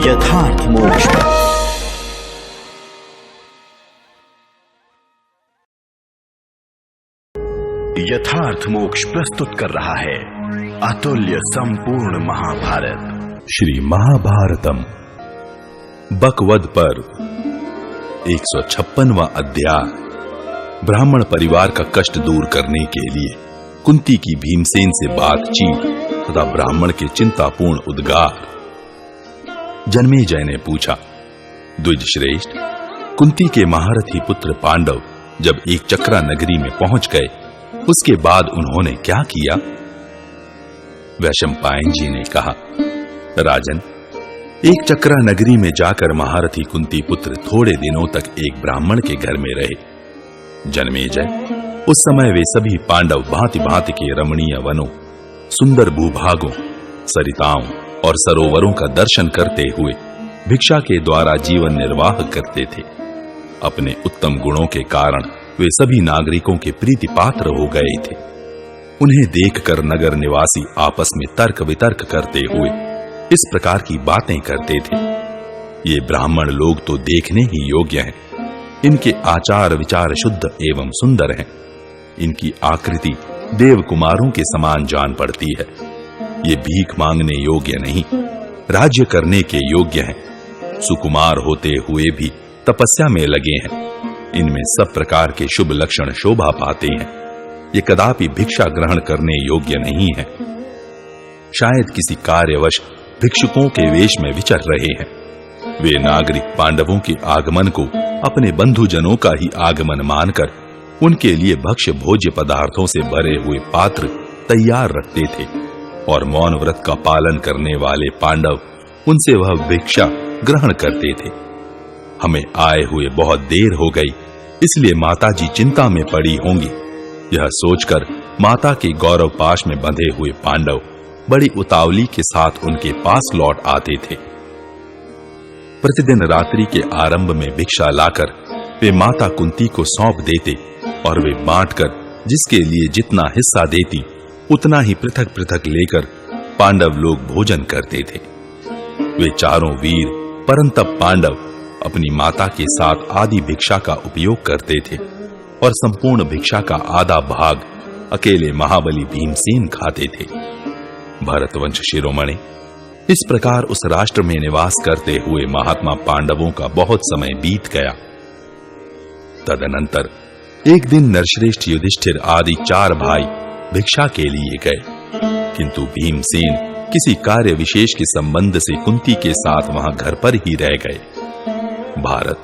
यथार्थ मोक्ष। यथार्थ मोक्ष प्रस्तुत कर रहा है अतुल्य संपूर्ण महाभारत। श्री महाभारतम बकवध पर्व 156वां अध्याय। ब्राह्मण परिवार का कष्ट दूर करने के लिए कुंती की भीमसेन से बातचीत तथा ब्राह्मण के चिंतापूर्ण उद्गार। जन्मेजय ने पूछा, द्विज श्रेष्ठ, कुंती के महारथी पुत्र पांडव जब एक चक्रा नगरी में पहुंच गए, उसके बाद उन्होंने क्या किया? वैशंपायन जी ने कहा, राजन, एक चक्रा नगरी में जाकर महारथी कुंती पुत्र थोड़े दिनों तक एक ब्राह्मण के घर में रहे। जन्मेजय, उस समय वे सभी पांडव भांति भांति के रमणीय वनों, सुंदर भूभागों, सरिताओं और सरोवरों का दर्शन करते हुए भिक्षा के द्वारा जीवन निर्वाह करते थे। अपने उत्तम गुणों के कारण वे सभी नागरिकों के प्रीति पात्र हो गए थे। उन्हें देखकर नगर निवासी आपस में तर्क वितर्क करते हुए इस प्रकार की बातें करते थे, ये ब्राह्मण लोग तो देखने ही योग्य हैं। इनके आचार विचार शुद्ध एवं सुंदर हैं। इनकी आकृति देव कुमारों के समान जान पड़ती है। ये भीख मांगने योग्य नहीं, राज्य करने के योग्य हैं। सुकुमार होते हुए भी तपस्या में लगे हैं। इनमें सब प्रकार के शुभ लक्षण शोभा पाते हैं। ये कदापि भिक्षा ग्रहण करने योग्य नहीं है। शायद किसी कार्यवश भिक्षुकों के वेश में विचर रहे हैं। वे नागरिक पांडवों के आगमन को अपने बंधुजनों का ही आगमन मानकर उनके लिए भक्ष्य भोज्य पदार्थों से भरे हुए पात्र तैयार रखते थे और मौन व्रत का पालन करने वाले पांडव उनसे वह भिक्षा ग्रहण करते थे। हमें आए हुए बहुत देर हो गई, इसलिए माताजी चिंता में पड़ी होंगी। यह सोचकर माता के गौरव पाश में बंधे हुए पांडव बड़ी उतावली के साथ उनके पास लौट आते थे। प्रतिदिन रात्रि के आरंभ में भिक्षा लाकर वे माता कुंती को सौंप देते और वे बांटकर जिसके लिए जितना हिस्सा देती उतना ही पृथक पृथक लेकर पांडव लोग भोजन करते थे। वे चारों वीर परंतप पांडव अपनी माता के साथ आधी भिक्षा का उपयोग करते थे और संपूर्ण भिक्षा का आधा भाग अकेले महाबली भीमसेन खाते थे। भरतवंश शिरोमणि, इस प्रकार उस राष्ट्र में निवास करते हुए महात्मा पांडवों का बहुत समय बीत गया। तदनंतर एक दिन नरश्रेष्ठ युधिष्ठिर आदि 4 भाई भिक्षा के लिए गए, किंतु भीमसेन किसी कार्य विशेष के संबंध से कुंती के साथ वहां घर पर ही रह गए। भारत,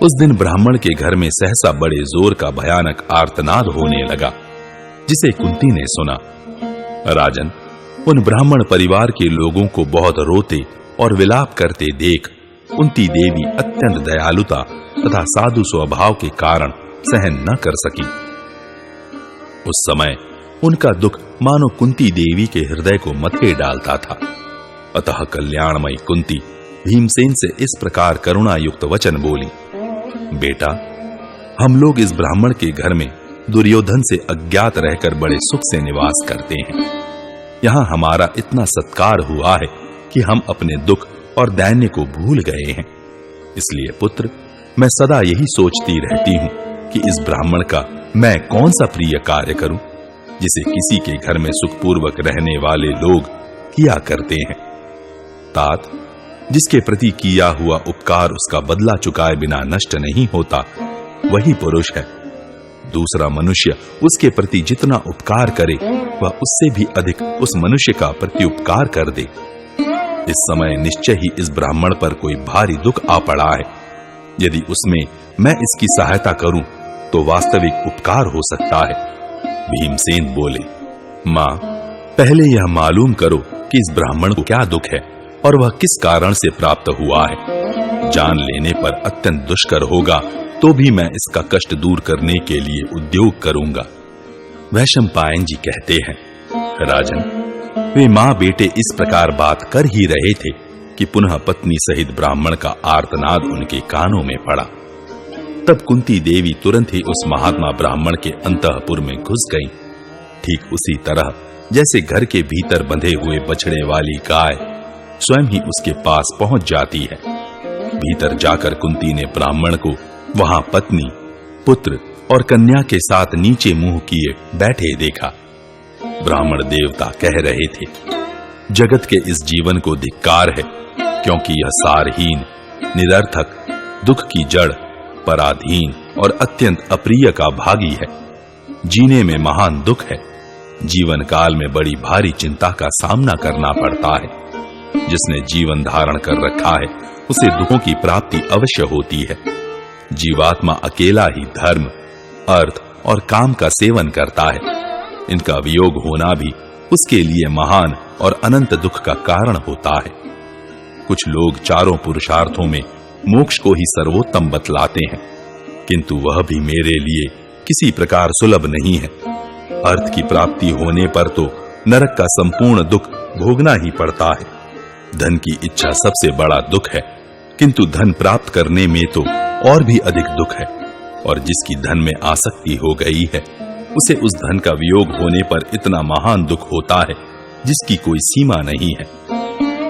उस दिन ब्राह्मण के घर में सहसा बड़े जोर का भयानक आर्तनाद होने लगा, जिसे कुंती ने सुना। राजन, उन ब्राह्मण परिवार के लोगों को बहुत रोते और विलाप करते देख कुंती देवी अत्यंत दयालुता तथा साधु स्वभाव के कारण सहन न कर सकी। उस समय उनका दुख मानो कुंती देवी के हृदय को मथे डालता था। अतः कल्याणमयी कुंती भीमसेन से इस प्रकार करुणा युक्त वचन बोली, बेटा, हम लोग इस ब्राह्मण के घर में दुर्योधन से अज्ञात रहकर बड़े सुख से निवास करते हैं। यहाँ हमारा इतना सत्कार हुआ है कि हम अपने दुख और दैन्य को भूल गए हैं। इसलिए पुत्र, मैं सदा यही सोचती रहती हूँ कि इस ब्राह्मण का मैं कौन सा प्रिय कार्य करूं, जिसे किसी के घर में सुखपूर्वक रहने वाले लोग किया करते हैं। तात, जिसके प्रति किया हुआ उपकार उसका बदला चुकाए बिना नष्ट नहीं होता, वही पुरुष है। दूसरा मनुष्य उसके प्रति जितना उपकार करे, वह उससे भी अधिक उस मनुष्य का प्रत्युपकार कर दे। इस समय निश्चय ही इस ब्राह्मण पर कोई भारी दुख आ पड़ा है। यदि उसमें मैं इसकी सहायता करूं तो वास्तविक उपकार हो सकता है। भीमसेन बोले, मां, पहले यह मालूम करो कि इस ब्राह्मण को क्या दुख है और वह किस कारण से प्राप्त हुआ है। जान लेने पर अत्यंत दुष्कर होगा तो भी मैं इसका कष्ट दूर करने के लिए उद्योग करूंगा। वैशंपायन जी कहते हैं, राजन, वे मां बेटे इस प्रकार बात कर ही रहे थे कि पुनः पत्नी सहित ब्राह्मण का आर्तनाद उनके कानों में पड़ा। तब कुंती देवी तुरंत ही उस महात्मा ब्राह्मण के अंतःपुर में घुस गई, ठीक उसी तरह जैसे घर के भीतर बंधे हुए बछड़े वाली गाय स्वयं ही उसके पास पहुंच जाती है। भीतर जाकर कुंती ने ब्राह्मण को वहां पत्नी, पुत्र और कन्या के साथ नीचे मुंह किए बैठे देखा। ब्राह्मण देवता कह रहे थे, जगत के इस जीवन को धिक्कार है, क्योंकि यह सारहीन, निरर्थक, दुख की जड़, पराधीन और अत्यंत अप्रिय का भागी है। जीने में महान दुख है। जीवन काल में बड़ी भारी चिंता का सामना करना पड़ता है। जिसने जीवन धारण कर रखा है उसे दुखों की प्राप्ति अवश्य होती है। जीवात्मा अकेला ही धर्म, अर्थ और काम का सेवन करता है। इनका वियोग होना भी उसके लिए महान और अनंत दुख का कारण होता है। कुछ लोग चारों पुरुषार्थों में मोक्ष को ही सर्वोत्तम बतलाते हैं, किंतु वह भी मेरे लिए किसी प्रकार सुलभ नहीं है। अर्थ की प्राप्ति होने पर तो नरक का संपूर्ण दुख भोगना ही पड़ता है। धन की इच्छा सबसे बड़ा दुख है, किंतु धन प्राप्त करने में तो और भी अधिक दुख है। और जिसकी धन में आसक्ति हो गई है उसे उस धन का वियोग होने पर इतना महान दुख होता है जिसकी कोई सीमा नहीं है।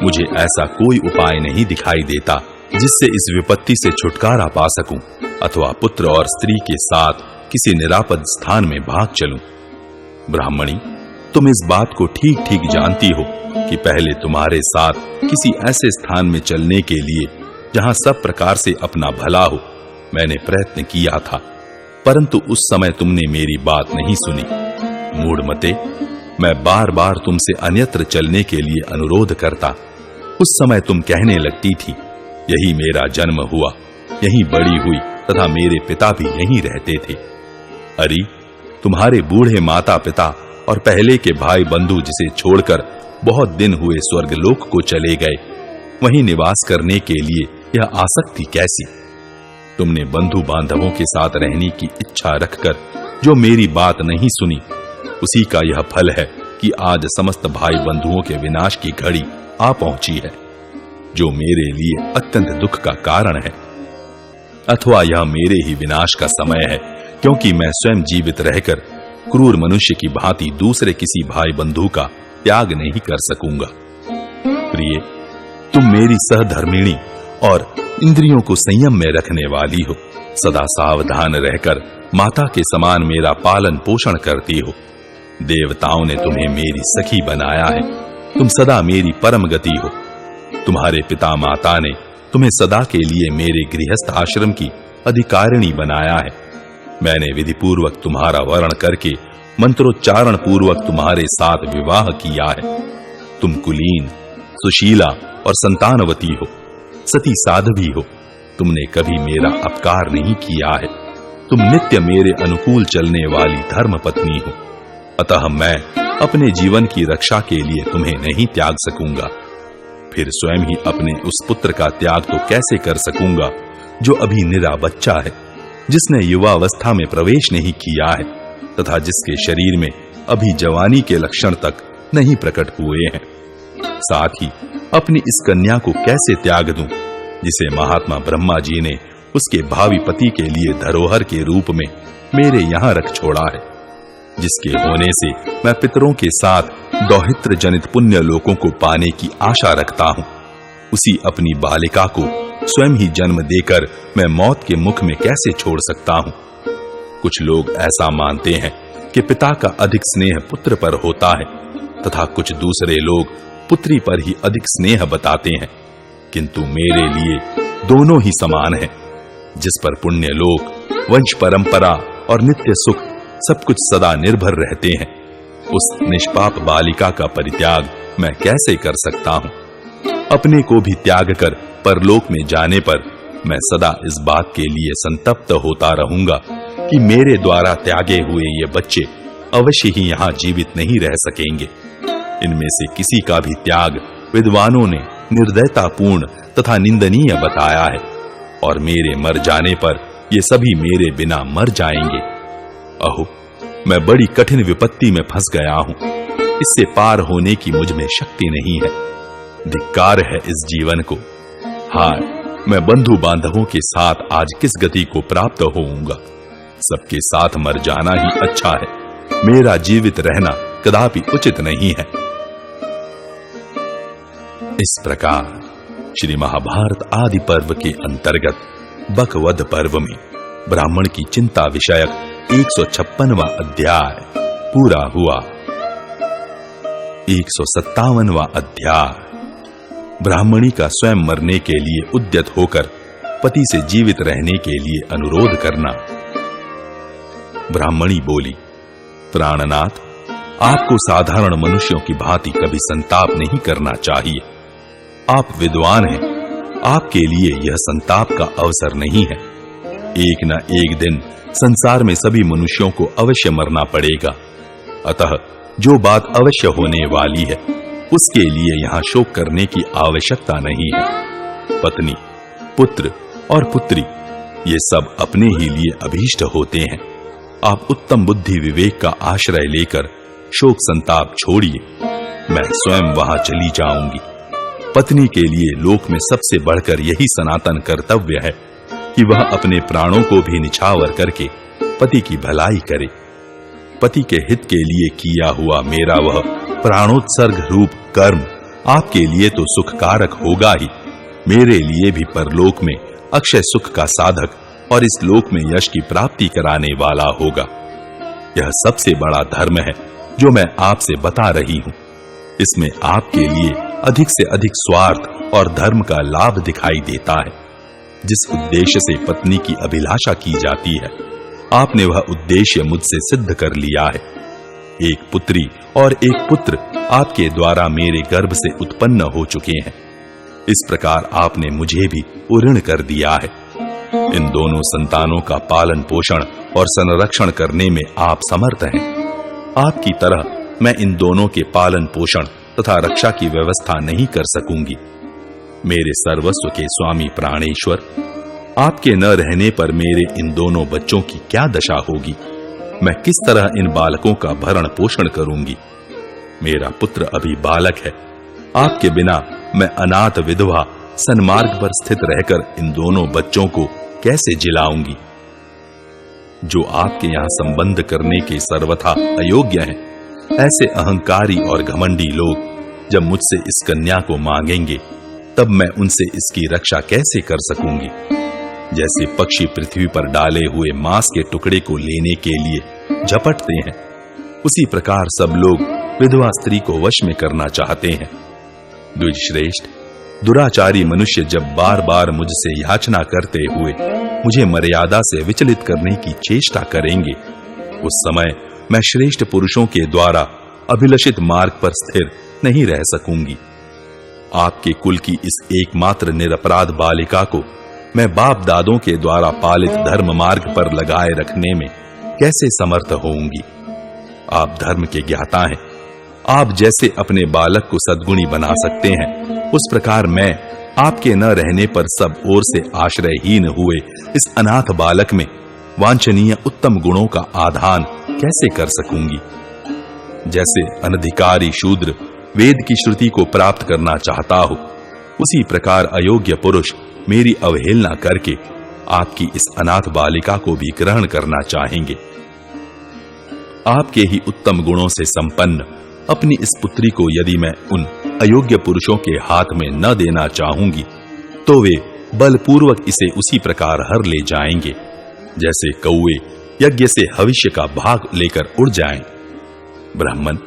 मुझे ऐसा कोई उपाय नहीं दिखाई देता जिससे इस विपत्ति से छुटकारा पा सकूं अथवा पुत्र और स्त्री के साथ किसी निरापद स्थान में भाग चलूं। ब्राह्मणी, तुम इस बात को ठीक ठीक जानती हो कि पहले तुम्हारे साथ किसी ऐसे स्थान में चलने के लिए जहां सब प्रकार से अपना भला हो मैंने प्रयत्न किया था, परंतु उस समय तुमने मेरी बात नहीं सुनी। मूढ़मते, मैं बार बार तुमसे अन्यत्र चलने के लिए अनुरोध करता। उस समय तुम कहने लगती थी, यही मेरा जन्म हुआ, यहीं बड़ी हुई तथा मेरे पिता भी यहीं रहते थे। अरे, तुम्हारे बूढ़े माता पिता और पहले के भाई बंधु जिसे छोड़कर बहुत दिन हुए स्वर्गलोक को चले गए, वहीं निवास करने के लिए यह आसक्ति कैसी? तुमने बंधु बांधवों के साथ रहने की इच्छा रखकर जो मेरी बात नहीं सुनी, उसी का यह फल है कि आज समस्त भाई बंधुओं के विनाश की घड़ी आ पहुंची है, जो मेरे लिए अत्यंत दुख का कारण है। अथवा यह मेरे ही विनाश का समय है, क्योंकि मैं स्वयं जीवित रहकर क्रूर मनुष्य की भांति दूसरे किसी भाई बंधु का त्याग नहीं कर सकूंगा। प्रिय, तुम मेरी सहधर्मिणी और इंद्रियों को संयम में रखने वाली हो। सदा सावधान रहकर माता के समान मेरा पालन पोषण करती हो। देवताओं ने तुम्हें मेरी सखी बनाया है। तुम सदा मेरी परम गति हो। तुम्हारे पिता माता ने तुम्हें सदा के लिए मेरे गृहस्थ आश्रम की अधिकारिणी बनाया है। मैंने विधि पूर्वक तुम्हारा वर्ण करके मंत्रोच्चारण पूर्वक तुम्हारे साथ विवाह किया है। तुम कुलीन, सुशीला और संतानवती हो, सती साध्वी हो। तुमने कभी मेरा अपकार नहीं किया है। तुम नित्य मेरे अनुकूल चलने वाली धर्म पत्नी हो। अतः मैं अपने जीवन की रक्षा के लिए तुम्हें नहीं त्याग सकूंगा। फिर स्वयं ही अपने उस पुत्र का त्याग तो कैसे कर सकूंगा जो अभी निरा बच्चा है, जिसने युवावस्था में प्रवेश नहीं किया है तथा जिसके शरीर में अभी जवानी के लक्षण तक नहीं प्रकट हुए हैं। साथ ही अपनी इस कन्या को कैसे त्याग दूं, जिसे महात्मा ब्रह्मा जी ने उसके भावी पति के लिए धरोहर के रूप में मेरे यहां रख छोड़ा है, जिसके होने से मैं पितरों के साथ दौहित्र जनित पुण्य लोकों को पाने की आशा रखता हूं। उसी अपनी बालिका को स्वयं ही जन्म देकर मैं मौत के मुख में कैसे छोड़ सकता हूं? कुछ लोग ऐसा मानते हैं कि पिता का अधिक स्नेह पुत्र पर होता है तथा कुछ दूसरे लोग पुत्री पर ही अधिक स्नेह बताते हैं, किंतु मेरे लिए दोनों ही समान हैं। जिस पर पुण्य लोक, वंश परंपरा और नित्य सुख सब कुछ सदा निर्भर रहते हैं, उस निष्पाप बालिका का परित्याग मैं कैसे कर सकता हूं? अपने को भी त्याग कर परलोक में जाने पर मैं सदा इस बात के लिए संतप्त होता रहूंगा कि मेरे द्वारा त्यागे हुए ये बच्चे अवश्य ही यहां जीवित नहीं रह सकेंगे। इनमें से किसी का भी त्याग विद्वानों ने निर्दयतापूर्ण तथा निंदनीय बताया है, और मेरे मर जाने पर ये सभी मेरे बिना मर जाएंगे। अहो, मैं बड़ी कठिन विपत्ति में फंस गया हूं। इससे पार होने की मुझ में शक्ति नहीं है। धिक्कार है इस जीवन को। हाय, मैं बंधु बांधवों के साथ आज किस गति को प्राप्त होऊंगा। सबके साथ मर जाना ही अच्छा है। मेरा जीवित रहना कदापि उचित नहीं है। इस प्रकार श्री महाभारत आदि पर्व के अंतर्गत बकवध पर्व में ब्राह्मण की चिंता विषयक 156वां अध्याय पूरा हुआ। 157वां अध्याय ब्राह्मणी का स्वयं मरने के लिए उद्यत होकर पति से जीवित रहने के लिए अनुरोध करना। ब्राह्मणी बोली, प्राणनाथ, आपको साधारण मनुष्यों की भांति कभी संताप नहीं करना चाहिए। आप विद्वान हैं, आपके लिए यह संताप का अवसर नहीं है। एक न एक दिन संसार में सभी मनुष्यों को अवश्य मरना पड़ेगा। अतः जो बात अवश्य होने वाली है उसके लिए यहां शोक करने की आवश्यकता नहीं है। पत्नी, पुत्र और पुत्री ये सब अपने ही लिए अभीष्ट होते हैं। आप उत्तम बुद्धि विवेक का आश्रय लेकर शोक संताप छोड़िए। मैं स्वयं वहां चली जाऊंगी। पत्नी के लिए लोक में सबसे बढ़कर यही सनातन कर्तव्य है कि वह अपने प्राणों को भी निछावर करके पति की भलाई करे। पति के हित के लिए किया हुआ मेरा वह प्राणोत्सर्ग रूप कर्म आपके लिए तो सुखकारक होगा ही, मेरे लिए भी परलोक में अक्षय सुख का साधक और इस लोक में यश की प्राप्ति कराने वाला होगा। यह सबसे बड़ा धर्म है जो मैं आपसे बता रही हूं। इसमें आपके लिए अधिक से अधिक स्वार्थ और धर्म का लाभ दिखाई देता है। जिस उद्देश्य से पत्नी की अभिलाषा की जाती है, आपने वह उद्देश्य मुझसे सिद्ध कर लिया है। एक पुत्री और एक पुत्र आपके द्वारा मेरे गर्भ से उत्पन्न हो चुके हैं। इस प्रकार आपने मुझे भी उऋण कर दिया है। इन दोनों संतानों का पालन पोषण और संरक्षण करने में आप समर्थ हैं। आपकी तरह मैं इन दोनों के पालन पोषण तथा रक्षा की व्यवस्था नहीं कर सकूंगी। मेरे सर्वस्व के स्वामी प्राणेश्वर, आपके न रहने पर मेरे इन दोनों बच्चों की क्या दशा होगी। मैं किस तरह इन बालकों का भरण पोषण करूंगी। मेरा पुत्र अभी बालक है। आपके बिना मैं अनाथ विधवा सन्मार्ग पर स्थित रहकर इन दोनों बच्चों को कैसे जिलाऊंगी। जो आपके यहां संबंध करने के सर्वथा अयोग्य हैं, ऐसे अहंकारी और घमंडी लोग जब मुझसे इस कन्या को मांगेंगे, तब मैं उनसे इसकी रक्षा कैसे कर सकूंगी। जैसे पक्षी पृथ्वी पर डाले हुए मांस के टुकड़े को लेने के लिए झपटते हैं, उसी प्रकार सब लोग विधवा स्त्री को वश में करना चाहते हैं। द्विजश्रेष्ठ, दुराचारी मनुष्य जब बार बार मुझसे याचना करते हुए मुझे मर्यादा से विचलित करने की चेष्टा करेंगे, उस समय मैं श्रेष्ठ पुरुषों के द्वारा अभिलषित मार्ग पर स्थिर नहीं रह सकूंगी। आपके कुल की इस एकमात्र निरपराध बालिका को मैं बाप दादों के द्वारा पालित धर्म मार्ग पर लगाए रखने में कैसे समर्थ होऊंगी। आप धर्म के ज्ञाता हैं। आप जैसे अपने बालक को सद्गुणी बना सकते हैं, उस प्रकार मैं आपके न रहने पर सब ओर से आश्रयहीन हुए इस अनाथ बालक में वांछनीय उत्तम गुणों का आधान कैसे कर सकूंगी। जैसे अनधिकारी शूद्र वेद की श्रुति को प्राप्त करना चाहता हो, उसी प्रकार अयोग्य पुरुष मेरी अवहेलना करके आपकी इस अनाथ बालिका को भी ग्रहण करना चाहेंगे। आपके ही उत्तम गुणों से संपन्न अपनी इस पुत्री को यदि मैं उन अयोग्य पुरुषों के हाथ में न देना चाहूंगी, तो वे बलपूर्वक इसे उसी प्रकार हर ले जाएंगे जैसे कौवे यज्ञ से हविष्य का भाग लेकर उड़ जाएं। ब्राह्मण,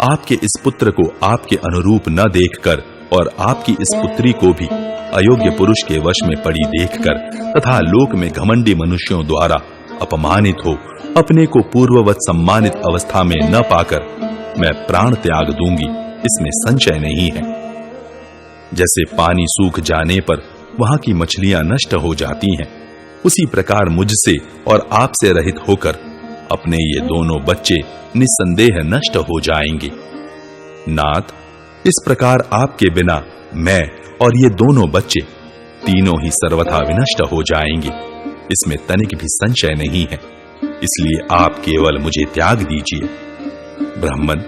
आपके इस पुत्र को आपके अनुरूप न देखकर और आपकी इस पुत्री को भी अयोग्य पुरुष के वश में पड़ी देखकर तथा लोक में घमंडी मनुष्यों द्वारा अपमानित हो अपने को पूर्ववत सम्मानित अवस्था में न पाकर मैं प्राण त्याग दूंगी, इसमें संशय नहीं है। जैसे पानी सूख जाने पर वहां की मछलियां नष्ट हो जाती हैं, उसी प्रकार मुझसे और आपसे रहित होकर अपने ये दोनों बच्चे निस्संदेह नष्ट हो जाएंगे। नाथ, इस प्रकार आपके बिना मैं और ये दोनों बच्चे तीनों ही सर्वथा विनष्ट हो जाएंगे, इसमें तनिक भी संशय नहीं है। इसलिए आप केवल मुझे त्याग दीजिए। ब्राह्मण,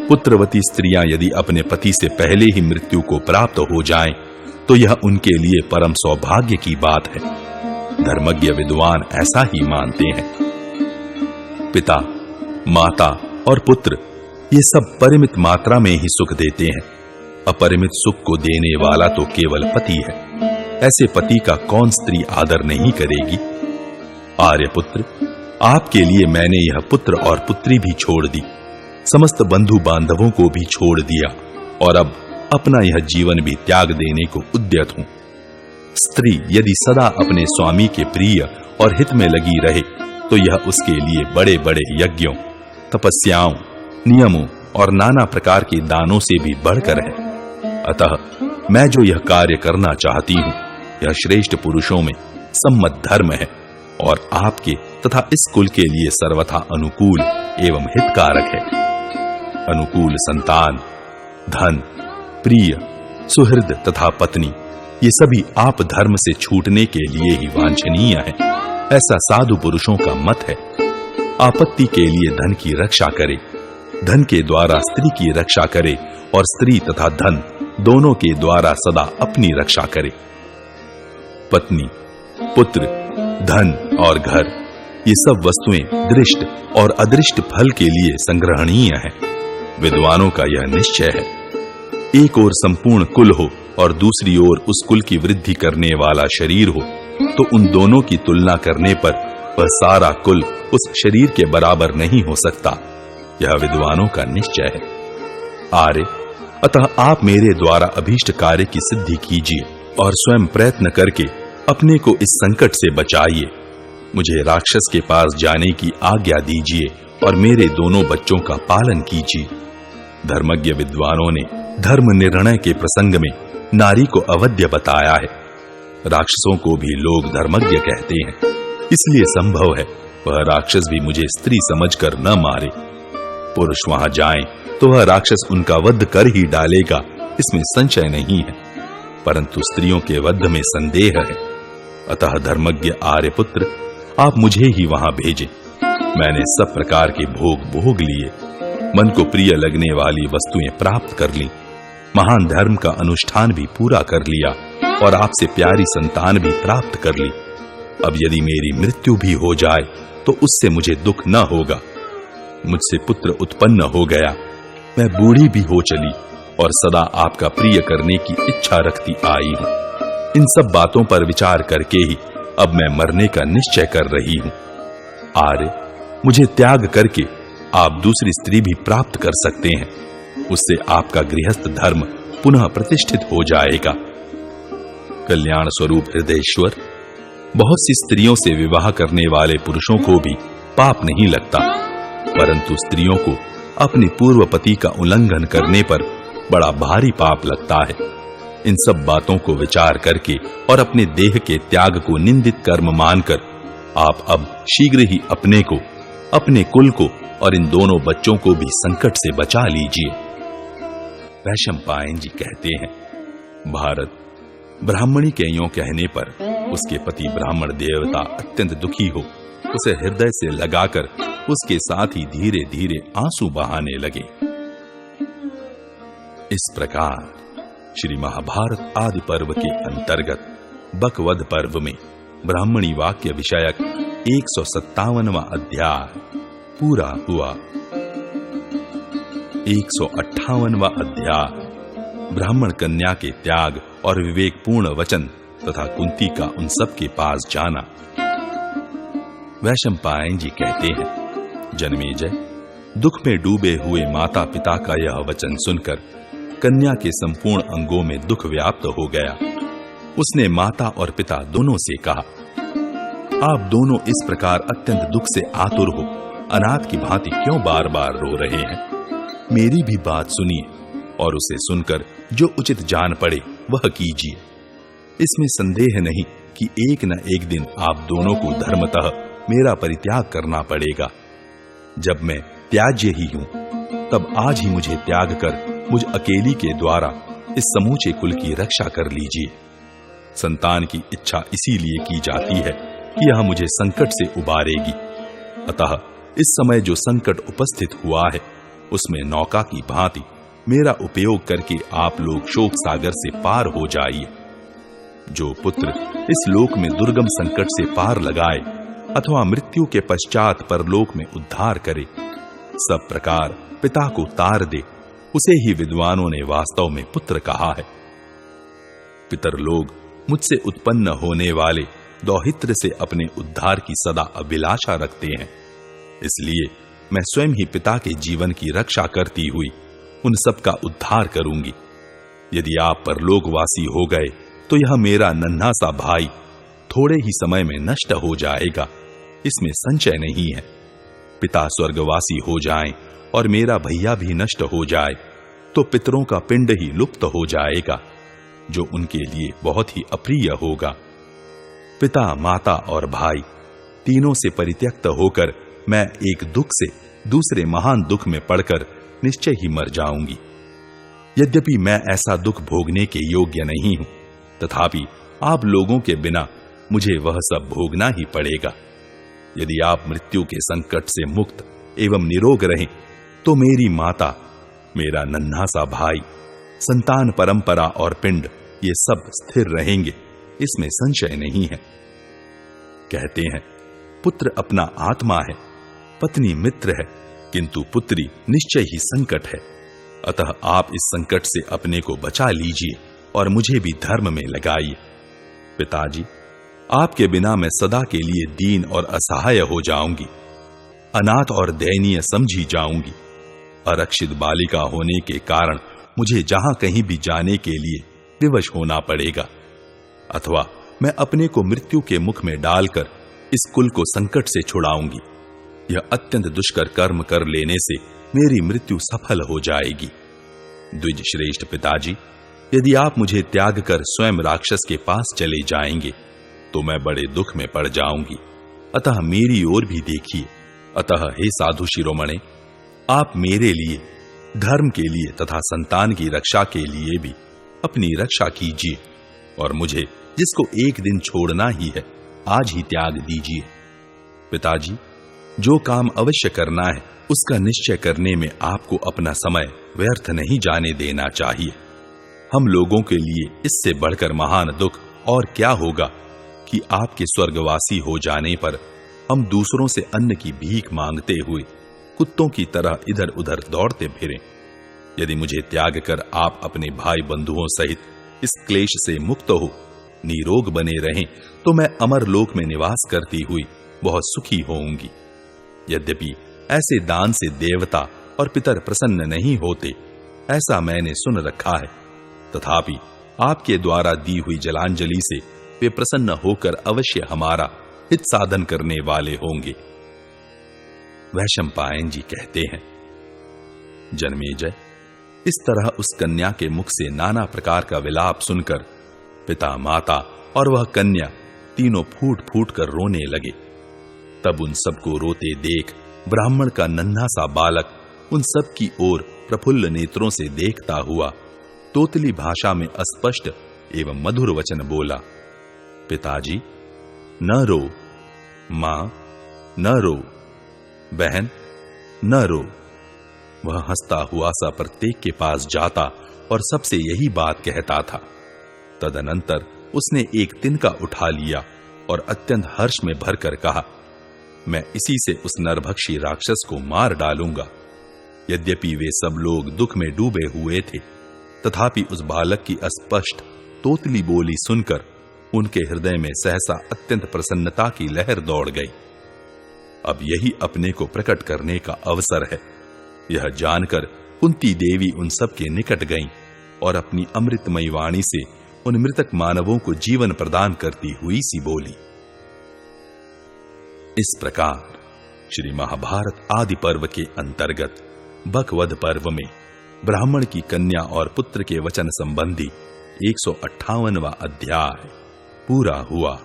पुत्रवती स्त्रियां यदि अपने पति से पहले ही मृत्यु को प्राप्त हो जाएं, तो यह उनके लिए परम सौभाग्य की बात है। धर्मज्ञ विद्वान ऐसा ही मानते हैं। पिता, माता और पुत्र ये सब परिमित मात्रा में ही सुख देते हैं। अपरिमित सुख को देने वाला तो केवल पति है। ऐसे पति का कौन स्त्री आदर नहीं करेगी? आर्यपुत्र, आपके लिए मैंने यह पुत्र और पुत्री भी छोड़ दी, समस्त बंधु बांधवों को भी छोड़ दिया और अब अपना यह जीवन भी त्याग देने को उद्यत हूं। स्त्री यदि सदा अपने स्वामी के प्रिय और हित में लगी रहे तो यह उसके लिए बड़े बड़े यज्ञों, तपस्याओं, नियमों और नाना प्रकार के दानों से भी बढ़कर है। अतः मैं जो यह कार्य करना चाहती हूं, यह श्रेष्ठ पुरुषों में सम्मत धर्म है और आपके तथा इस कुल के लिए सर्वथा अनुकूल एवं हितकारक है। अनुकूल संतान, धन, प्रिय, सुहृद तथा पत्नी ये सभी आप धर्म से छूटने के लिए ही वांछनीय है, ऐसा साधु पुरुषों का मत है। आपत्ति के लिए धन की रक्षा करे, धन के द्वारा स्त्री की रक्षा करे और स्त्री तथा धन दोनों के द्वारा सदा अपनी रक्षा करे। पत्नी, पुत्र, धन और घर ये सब वस्तुएं दृष्ट और अदृष्ट फल के लिए संग्रहणीय है। विद्वानों का यह निश्चय है। एक ओर संपूर्ण कुल हो और दूसरी ओर उस कुल की वृद्धि करने वाला शरीर हो, तो उन दोनों की तुलना करने पर वह सारा कुल उस शरीर के बराबर नहीं हो सकता। यह विद्वानों का निश्चय है। आर्य, अतः आप मेरे द्वारा अभीष्ट कार्य की सिद्धि कीजिए और स्वयं प्रयत्न करके अपने को इस संकट से बचाइए। मुझे राक्षस के पास जाने की आज्ञा दीजिए और मेरे दोनों बच्चों का पालन कीजिए। धर्मज्ञ विद्वानों ने धर्म निर्णय के प्रसंग में नारी को अवध्य बताया है। राक्षसों को भी लोग धर्मज्ञ कहते हैं, इसलिए संभव है वह राक्षस भी मुझे स्त्री समझकर न मारे। पुरुष वहां जाएं तो वह राक्षस उनका वध कर ही डालेगा, इसमें संशय नहीं है, परंतु स्त्रियों के वध में संदेह है। अतः धर्मज्ञ आर्यपुत्र, आप मुझे ही वहां भेजें। मैंने सब प्रकार के भोग भोग लिए, मन को प्रिय लगने वाली वस्तुएं प्राप्त कर ली, महान धर्म का अनुष्ठान भी पूरा कर लिया और आपसे प्यारी संतान भी प्राप्त कर ली। अब यदि मेरी मृत्यु भी हो जाए तो उससे मुझे दुख न होगा। मुझसे पुत्र उत्पन्न हो गया, मैं बूढ़ी भी हो चली और सदा आपका प्रिय करने की इच्छा रखती आई हूं। इन सब बातों पर विचार करके ही अब मैं मरने का निश्चय कर रही हूं। आर्य, मुझे त्याग करके आप दूसरी स्त्री भी प्राप्त कर सकते हैं, उससे आपका गृहस्थ धर्म पुनः प्रतिष्ठित हो जाएगा। कल्याण स्वरूप हृदयेश्वर, बहुत सी स्त्रियों से विवाह करने वाले पुरुषों को भी पाप नहीं लगता, परंतु स्त्रियों को अपने पूर्व पति का उल्लंघन करने पर बड़ा भारी पाप लगता है। इन सब बातों को विचार करके और अपने देह के त्याग को निंदित कर्म मानकर आप अब शीघ्र ही अपने को, अपने कुल को और इन दोनों बच्चों को भी संकट से बचा लीजिए। वैशंपायन जी कहते हैं, भारत, ब्राह्मणी के यों कहने पर उसके पति ब्राह्मण देवता अत्यंत दुखी हो उसे हृदय से लगाकर उसके साथ ही धीरे धीरे आंसू बहाने लगे। इस प्रकार श्री महाभारत आदि पर्व के अंतर्गत बकवध पर्व में ब्राह्मणी वाक्य विषयक 157वां अध्याय पूरा हुआ। 158वां अध्याय ब्राह्मण कन्या के त्याग और विवेकपूर्ण वचन तथा कुंती का उन सब के पास जाना। वैशंपायन जी कहते हैं, जन्मेजय, दुख में डूबे हुए माता पिता का यह वचन सुनकर कन्या के संपूर्ण अंगों में दुख व्याप्त हो गया। उसने माता और पिता दोनों से कहा, आप दोनों इस प्रकार अत्यंत दुख से आतुर हो अनाथ की भांति क्यों बार बार रो रहे हैं? मेरी भी बात सुनिए और उसे सुनकर जो उचित जान पड़े वह कीजिए। इसमें संदेह नहीं कि एक न एक दिन आप दोनों को धर्मतः मेरा परित्याग करना पड़ेगा। जब मैं त्याज्य ही हूं तब आज ही मुझे त्याग कर मुझ अकेली के द्वारा इस समूचे कुल की रक्षा कर लीजिए। संतान की इच्छा इसीलिए की जाती है कि यह मुझे संकट से उबारेगी। अतः इस समय जो संकट उपस्थित हुआ है उसमें नौका की भांति मेरा उपयोग करके आप लोग शोक सागर से पार हो जाइए। जो पुत्र इस लोक में दुर्गम संकट से पार लगाए अथवा मृत्यु के पश्चात परलोक में उद्धार करे, सब प्रकार पिता को तार दे, उसे ही विद्वानों ने वास्तव में पुत्र कहा है। पितर लोग मुझसे उत्पन्न होने वाले दौहित्र से अपने उद्धार की सदा अभिलाषा रखते हैं। इसलिए मैं स्वयं ही पिता के जीवन की रक्षा करती हुई उन सब का उद्धार करूंगी। यदि आप परलोकवासी हो गए तो यह मेरा नन्हा सा भाई थोड़े ही समय में नष्ट हो जाएगा, इसमें संशय नहीं है। पिता स्वर्गवासी हो जाएं और मेरा भैया भी नष्ट हो जाए तो पितरों का पिंड ही लुप्त हो जाएगा, जो उनके लिए बहुत ही अप्रिय होगा। पिता, माता और भाई तीनों से परित्यक्त होकर मैं एक दुख से दूसरे महान दुख में पड़कर निश्चय ही मर जाऊंगी। यद्यपि मैं ऐसा दुख भोगने के योग्य नहीं हूं, तथापि आप लोगों के बिना मुझे वह सब भोगना ही पड़ेगा। यदि आप मृत्यु के संकट से मुक्त एवं निरोग रहें तो मेरी माता, मेरा नन्हा सा भाई, संतान परंपरा और पिंड ये सब स्थिर रहेंगे, इसमें संशय नहीं है। कहते हैं पुत्र अपना आत्मा है, पत्नी मित्र है, किंतु पुत्री निश्चय ही संकट है। अतः आप इस संकट से अपने को बचा लीजिए और मुझे भी धर्म में लगाइए। पिताजी, आपके बिना मैं सदा के लिए दीन और असहाय हो जाऊंगी, अनाथ और दयनीय समझी जाऊंगी। अरक्षित बालिका होने के कारण मुझे जहां कहीं भी जाने के लिए विवश होना पड़ेगा, अथवा मैं अपने को मृत्यु के मुख में डालकर इस कुल को संकट से छुड़ाऊंगी। यह अत्यंत दुष्कर कर्म कर लेने से मेरी मृत्यु सफल हो जाएगी। द्विज श्रेष्ठ पिताजी, यदि आप मुझे त्याग कर स्वयं राक्षस के पास चले जाएंगे तो मैं बड़े दुख में पड़ जाऊंगी। अतः मेरी ओर भी देखिए। अतः हे साधु शिरोमणे, आप मेरे लिए, धर्म के लिए तथा संतान की रक्षा के लिए भी अपनी रक्षा कीजिए और मुझे, जिसको एक दिन छोड़ना ही है, आज ही त्याग दीजिए। पिताजी, जो काम अवश्य करना है उसका निश्चय करने में आपको अपना समय व्यर्थ नहीं जाने देना चाहिए। हम लोगों के लिए इससे बढ़कर महान दुख और क्या होगा कि आपके स्वर्गवासी हो जाने पर हम दूसरों से अन्न की भीख मांगते हुए कुत्तों की तरह इधर उधर दौड़ते फिरें। यदि मुझे त्याग कर आप अपने भाई बंधुओं सहित इस क्लेश से मुक्त हो, निरोग बने रहें, तो मैं अमर लोक में निवास करती हुई बहुत सुखी होऊंगी। यद्यपि ऐसे दान से देवता और पितर प्रसन्न नहीं होते, ऐसा मैंने सुन रखा है, तथापि आपके द्वारा दी हुई जलांजलि से वे प्रसन्न होकर अवश्य हमारा हित साधन करने वाले होंगे। वैशंपायन जी कहते हैं, जन्मेजय, इस तरह उस कन्या के मुख से नाना प्रकार का विलाप सुनकर पिता, माता और वह कन्या तीनों फूट फूट कर रोने लगे। तब उन सबको रोते देख ब्राह्मण का नन्हा सा बालक उन सब की ओर प्रफुल्ल नेत्रों से देखता हुआ तोतली भाषा में अस्पष्ट एवं मधुर वचन बोला, पिताजी, न रो, मां, न रो, बहन, न रो। वह हंसता हुआ सा प्रत्येक के पास जाता और सबसे यही बात कहता था। तदनंतर उसने एक तिनका उठा लिया और अत्यंत हर्ष में भरकर कहा, मैं इसी से उस नरभक्षी राक्षस को मार डालूंगा। यद्यपि वे सब लोग दुख में डूबे हुए थे, तथापि उस बालक की अस्पष्ट तोतली बोली सुनकर उनके हृदय में सहसा अत्यंत प्रसन्नता की लहर दौड़ गई। अब यही अपने को प्रकट करने का अवसर है, यह जानकर कुंती देवी उन सब के निकट गईं और अपनी अमृतमयी वाणी से उन मृतक मानवों को जीवन प्रदान करती हुई सी बोली। इस प्रकार श्री महाभारत आदि पर्व के अंतर्गत बकवध पर्व में ब्राह्मण की कन्या और पुत्र के वचन संबंधी 158वां अध्याय पूरा हुआ।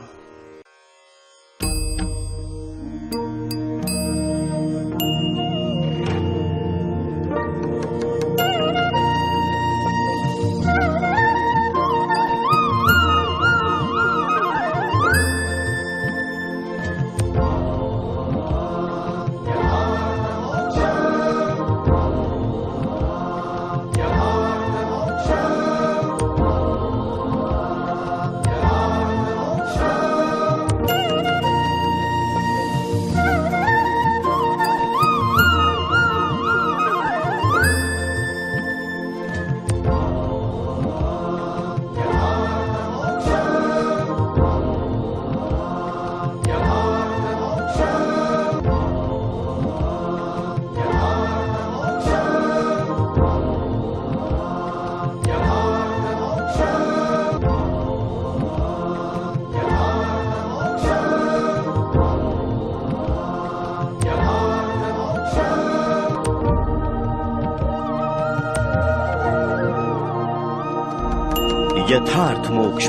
यथार्थ मोक्ष।